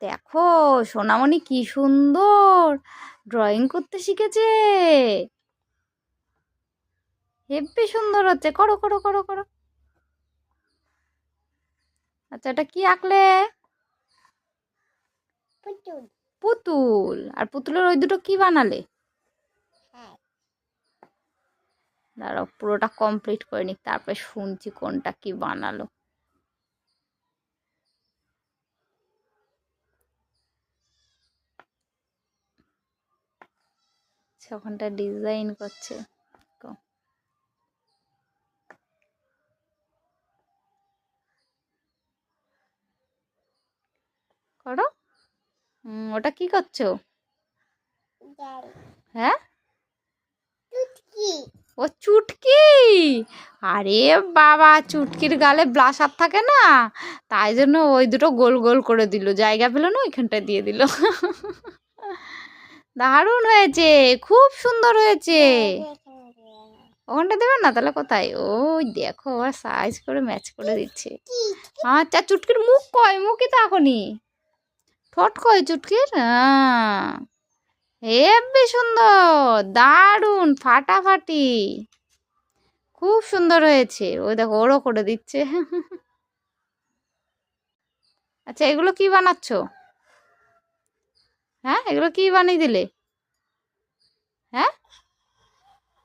দেখো সোনামণি কি সুন্দর ড্রয়িং করতে শিখেছে। হেব্বি সুন্দর হচ্ছে, করো করো করো করো। আচ্ছা এটা কি আঁকলে? পুতুল। আর পুতুলের ওই দুটো কি বানালে? দাঁড়াও পুরোটা কমপ্লিট করে নিক, তারপরে শুনছি কোনটা কি বানালো। ওখানটা ডিজাইন করছে, করো। ওটা কি করছো? হ্যাঁ ও চুটকি। আরে বাবা, চুটকির গালে ব্লাশার থাকে না, তাই জন্য ওই দুটো গোল গোল করে দিল, জায়গা পেল না ওইখানটায় দিয়ে দিল। দারুণ হয়েছে, খুব সুন্দর হয়েছে। ওখানটা দেবেন না তাহলে কোথায়? ওই দেখো আবার সাইজ করে ম্যাচ করে দিচ্ছে। আচ্ছা চুটকির মুখ কয়? মুখই তো এখনই। ঠোঁট কয় চুটকির? হেব্বি সুন্দর, দারুণ, ফাটাফাটি, খুব সুন্দর হয়েছে। ওই দেখো ওরও করে দিচ্ছে। আচ্ছা এগুলো কি বানাচ্ছো? হ্যাঁ এগুলো কি বানিয়ে দিলে?